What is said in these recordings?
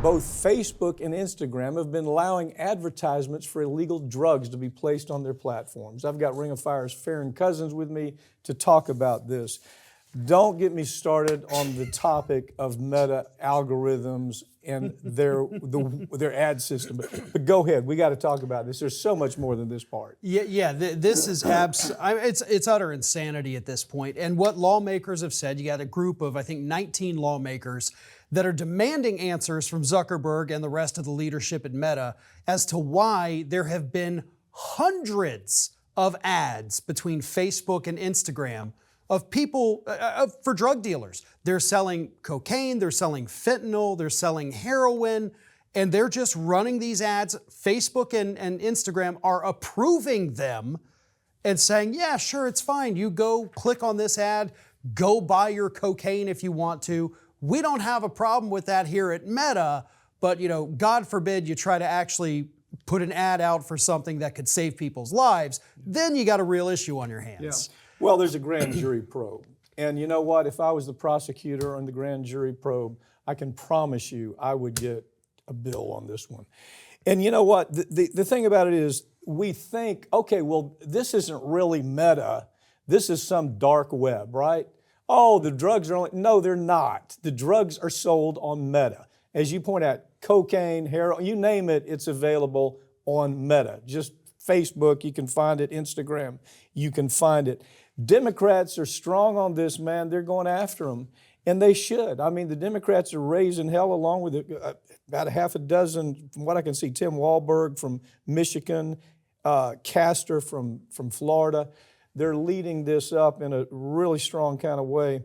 both Facebook and Instagram have been allowing advertisements for illegal drugs to be placed on their platforms. I've got Ring of Fire's Farron Cousins with me to talk about this. Don't get me started on the topic of meta algorithms and their ad system. But go ahead. We got to talk about this. There's so much more than this part. This is it's utter insanity at this point. And what lawmakers have said, you got a group of, I think, 19 lawmakers that are demanding answers from Zuckerberg and the rest of the leadership at Meta as to why there have been hundreds of ads between Facebook and Instagram of people, for drug dealers. They're selling cocaine, they're selling fentanyl, they're selling heroin, and they're just running these ads. Facebook and Instagram are approving them and saying, yeah, sure, it's fine. You go click on this ad, go buy your cocaine if you want to. We don't have a problem with that here at Meta, but God forbid you try to actually put an ad out for something that could save people's lives, then you got a real issue on your hands. Yeah. Well, there's a grand jury probe. And you know what? If I was the prosecutor on the grand jury probe, I can promise you I would get a bill on this one. And you know what? The thing about it is we think, okay, well, this isn't really Meta. This is some dark web, right? Oh, the drugs are only, no, they're not. The drugs are sold on Meta. As you point out, cocaine, heroin, you name it, it's available on Meta. Just Facebook, you can find it. Instagram, you can find it. Democrats are strong on this, man. They're going after them, and they should. I mean, the Democrats are raising hell along with about a half a dozen, from what I can see, Tim Walberg from Michigan, Castor from Florida. They're leading this up in a really strong kind of way.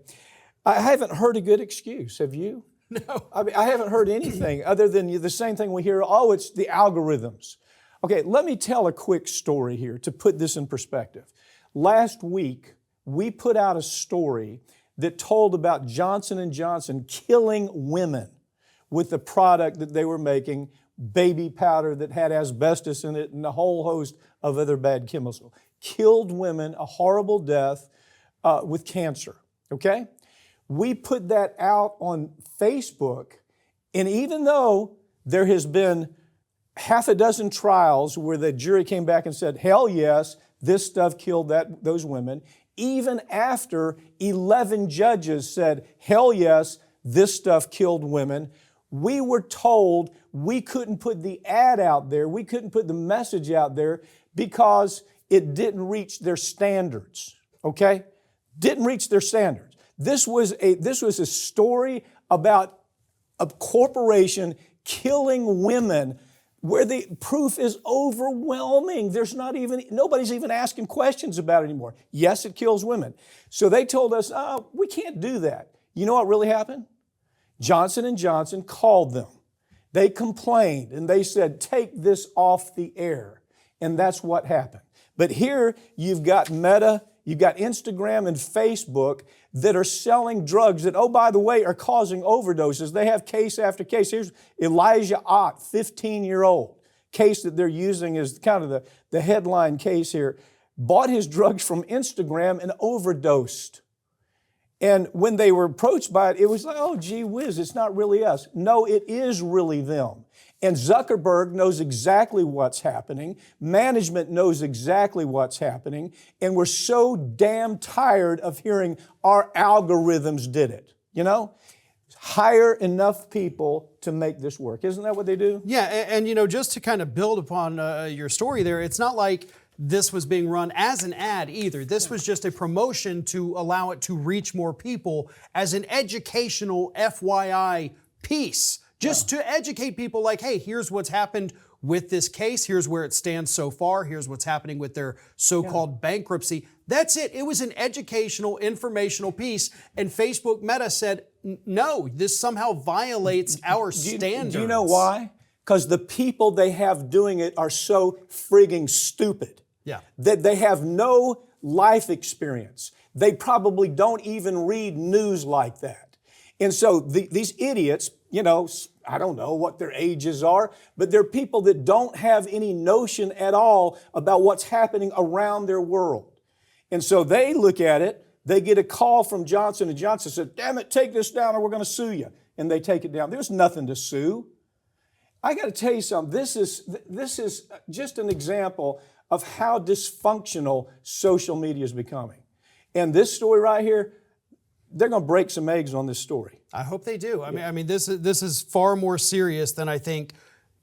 I haven't heard a good excuse, have you? No. I mean, I haven't heard anything other than the same thing we hear, oh, it's the algorithms. Okay, let me tell a quick story here to put this in perspective. Last week, we put out a story that told about Johnson & Johnson killing women with the product that they were making, baby powder that had asbestos in it and a whole host of other bad chemicals. Killed women, a horrible death with cancer, okay? We put that out on Facebook, and even though there has been half a dozen trials where the jury came back and said, hell yes, this stuff killed those women, even after 11 judges said, hell yes, this stuff killed women, we were told we couldn't put the ad out there, we couldn't put the message out there because it didn't reach their standards, okay? Didn't reach their standards. This was a story about a corporation killing women where the proof is overwhelming. Nobody's even asking questions about it anymore. Yes, it kills women. So they told us, oh, we can't do that. You know what really happened? Johnson & Johnson called them. They complained and they said, take this off the air. And that's what happened. But here you've got Meta, you've got Instagram and Facebook that are selling drugs that, oh, by the way, are causing overdoses. They have case after case. Here's Elijah Ott, 15-year-old. Case that they're using is kind of the headline case here. Bought his drugs from Instagram and overdosed. And when they were approached by it, it was like, oh, gee whiz, it's not really us. No, it is really them. And Zuckerberg knows exactly what's happening. Management knows exactly what's happening. And we're so damn tired of hearing our algorithms did it. Hire enough people to make this work. Isn't that what they do? Yeah, and just to kind of build upon your story there, it's not like this was being run as an ad either. This was just a promotion to allow it to reach more people as an educational FYI piece. Just to educate people like, hey, here's what's happened with this case. Here's where it stands so far. Here's what's happening with their so-called bankruptcy. That's it. It was an educational, informational piece. And Facebook Meta said, no, this somehow violates our standards. Do you know why? Because the people they have doing it are so frigging stupid. Yeah. That they have no life experience. They probably don't even read news like that. And so these idiots, I don't know what their ages are, but they're people that don't have any notion at all about what's happening around their world. And so they look at it, they get a call from Johnson & Johnson, said, damn it, take this down or we're going to sue you. And they take it down. There's nothing to sue. I got to tell you something. This is just an example of how dysfunctional social media is becoming. And this story right here, they're going to break some eggs on this story. I hope they do. I mean, this is far more serious than I think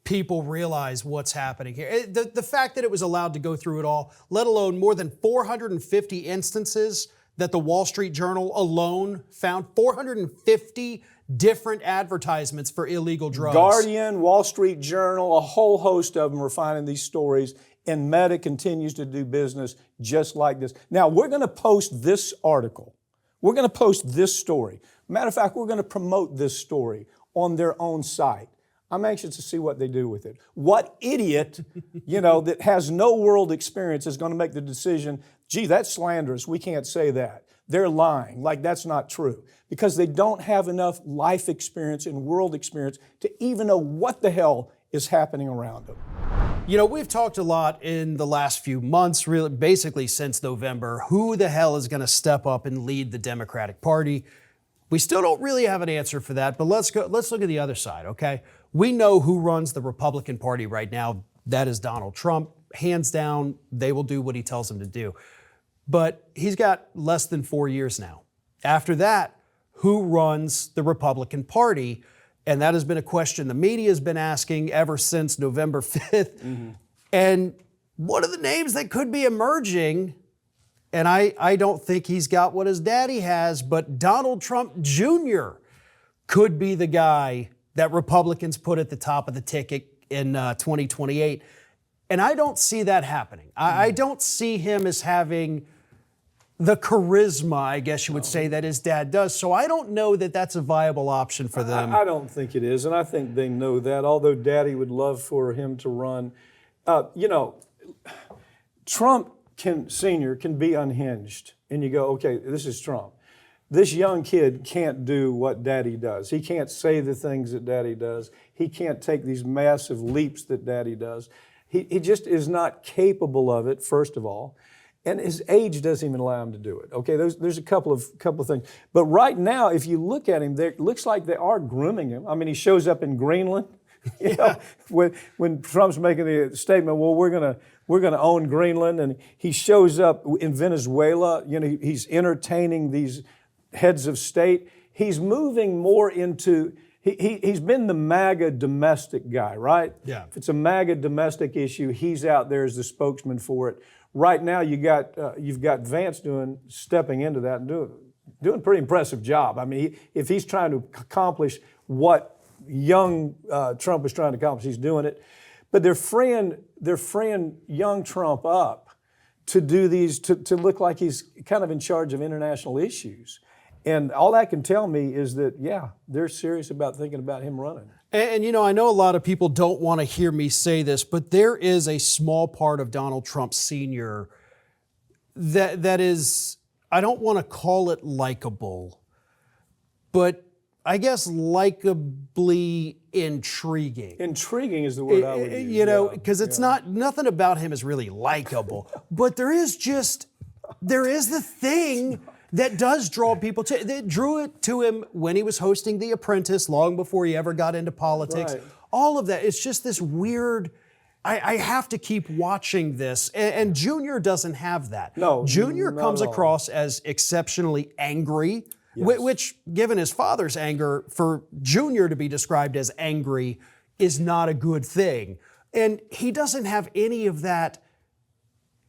people realize what's happening here. The fact that it was allowed to go through it all, let alone more than 450 instances that the Wall Street Journal alone found, 450 different advertisements for illegal drugs. Guardian, Wall Street Journal, a whole host of them are finding these stories, and Meta continues to do business just like this. Now, we're going to post this article. We're going to post this story. Matter of fact, we're going to promote this story on their own site. I'm anxious to see what they do with it. What idiot, that has no world experience is going to make the decision, gee, that's slanderous, we can't say that. They're lying, like that's not true. Because they don't have enough life experience and world experience to even know what the hell is happening around them. We've talked a lot in the last few months, really basically since November, who the hell is going to step up and lead the Democratic Party. We still don't really have an answer for that, but let's look at the other side, okay? We know who runs the Republican Party right now. That is Donald Trump. Hands down, they will do what he tells them to do. But he's got less than 4 years now. After that, who runs the Republican Party? And that has been a question the media has been asking ever since November 5th. Mm-hmm. And what are the names that could be emerging? And I don't think he's got what his daddy has, but Donald Trump Jr. could be the guy that Republicans put at the top of the ticket in 2028. And I don't see that happening. I don't see him as having the charisma, I guess you would say, that his dad does. So I don't know that that's a viable option for them. I don't think it is, and I think they know that, although Daddy would love for him to run. Trump Sr. can be unhinged, and you go, okay, this is Trump. This young kid can't do what Daddy does. He can't say the things that Daddy does. He can't take these massive leaps that Daddy does. He just is not capable of it, first of all. And his age doesn't even allow him to do it. Okay, there's a couple of things. But right now, if you look at him, it looks like they are grooming him. I mean, he shows up in Greenland. When Trump's making the statement, well, we're gonna own Greenland, and he shows up in Venezuela. He's entertaining these heads of state. He's moving more into. He's been the MAGA domestic guy, right? Yeah. If it's a MAGA domestic issue, he's out there as the spokesman for it. Right now, you've got Vance stepping into that and doing a pretty impressive job. I mean, if he's trying to accomplish what young Trump is trying to accomplish, he's doing it. But they're freeing young Trump up to do these, to look like he's kind of in charge of international issues. And all that can tell me is that, yeah, they're serious about thinking about him running. And I know a lot of people don't want to hear me say this, but there is a small part of Donald Trump Sr. that is, I don't want to call it likable, but I guess likably intriguing. Intriguing is the word I would use. Because it's nothing about him is really likable, but there is the thing that does draw people to, that drew it to him when he was hosting The Apprentice, long before he ever got into politics. Right. All of that. It's just this weird, I have to keep watching this. And Junior doesn't have that. No. Junior comes across as exceptionally angry, which, given his father's anger, for Junior to be described as angry is not a good thing. And he doesn't have any of that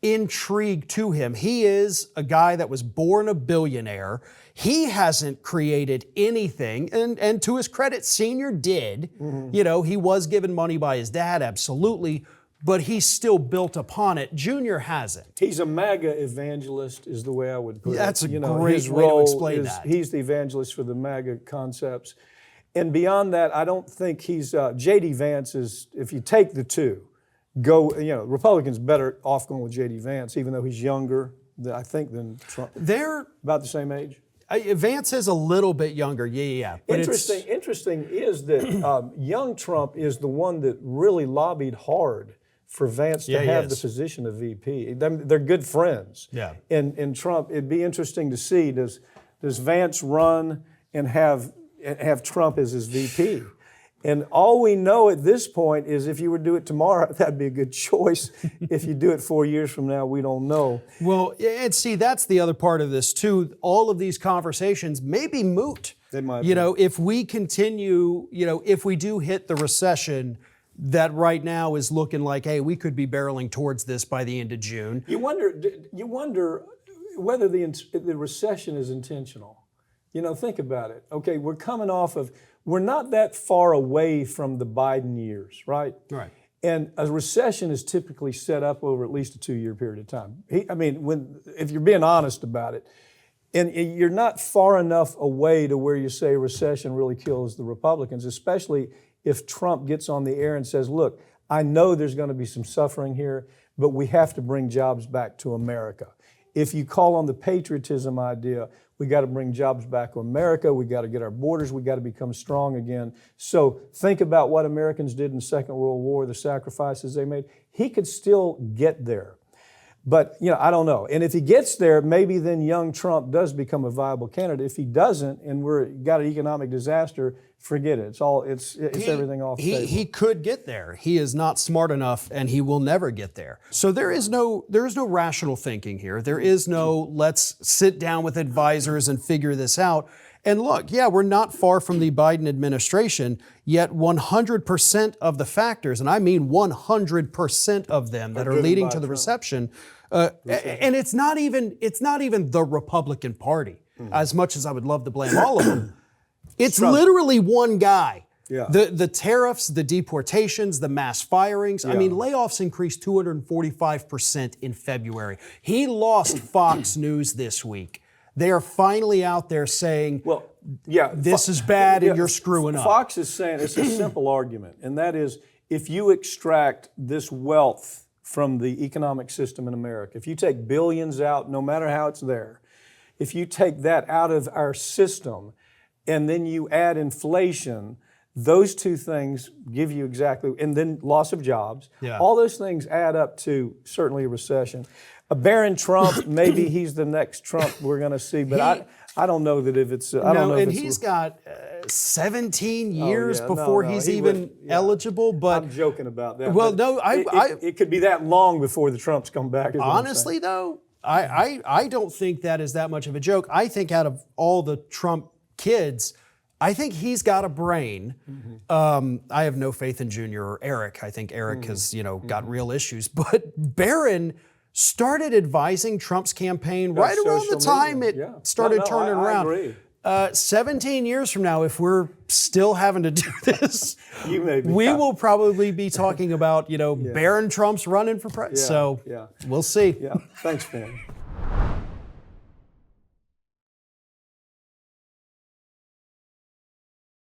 intrigue to him. He is a guy that was born a billionaire. He hasn't created anything, and to his credit, Senior did. Mm-hmm. He was given money by his dad, absolutely, but he still built upon it. Junior hasn't. He's a MAGA evangelist, is the way I would put it. That's a great way to explain that. He's the evangelist for the MAGA concepts. And beyond that, I don't think he's, J.D. Vance is, if you take the two, Republicans better off going with J.D. Vance, even though he's younger, I think, than Trump. They're about the same age. Vance is a little bit younger, yeah. But Interesting is that young Trump is the one that really lobbied hard for Vance to have the position of VP. They're good friends. Yeah. And Trump, it'd be interesting to see, does Vance run and have Trump as his VP? And all we know at this point is if you were to do it tomorrow, that'd be a good choice. If you do it 4 years from now, we don't know. Well, and see, that's the other part of this too. All of these conversations may be moot. They might You be. know, if we continue, if we do hit the recession that right now is looking like, hey, we could be barreling towards this by the end of June. You wonder whether the recession is intentional. Think about it. Okay, we're not that far away from the Biden years, right? Right. And a recession is typically set up over at least a 2-year period of time. If you're being honest about it, and you're not far enough away to where you say a recession really kills the Republicans, especially if Trump gets on the air and says, look, I know there's going to be some suffering here, but we have to bring jobs back to America. If you call on the patriotism idea, we got to bring jobs back to America. We got to get our borders. We got to become strong again. So think about what Americans did in the Second World War, the sacrifices they made. He could still get there. But, I don't know. And if he gets there, maybe then young Trump does become a viable candidate. If he doesn't, and we've got an economic disaster, forget it. It's everything off the table. He could get there. He is not smart enough, and he will never get there. So there is no rational thinking here. There is no let's sit down with advisors and figure this out. And look, yeah, we're not far from the Biden administration, yet 100% of the factors, and I mean 100% of them that are leading to the recession, and it's not even the Republican Party, as much as I would love to blame all of them. It's literally one guy. Yeah. The tariffs, the deportations, the mass firings. Yeah. I mean, layoffs increased 245% in February. He lost Fox News this week. They are finally out there saying, well, yeah, this is bad and you're screwing up. Fox is saying it's a simple argument, and that is if you extract this wealth from the economic system in America, if you take billions out, no matter how it's there, if you take that out of our system and then you add inflation, those two things give you exactly, and then loss of jobs, all those things add up to certainly a recession. A Barron Trump, maybe he's the next Trump we're going to see, but I don't know that if it's. I don't know. And he's got 17 years before he's even eligible. But I'm joking about that. Well, no, it could be that long before the Trumps come back. Honestly, though, I don't think that is that much of a joke. I think out of all the Trump kids, I think he's got a brain. I have no faith in Junior or Eric. I think Eric has, got real issues. But Barron started advising Trump's campaign right around the time it started turning around. I agree. 17 years from now, if we're still having to do this, we will probably be talking about, Barron Trump's running for president. So we'll see. Yeah. Thanks, Ben.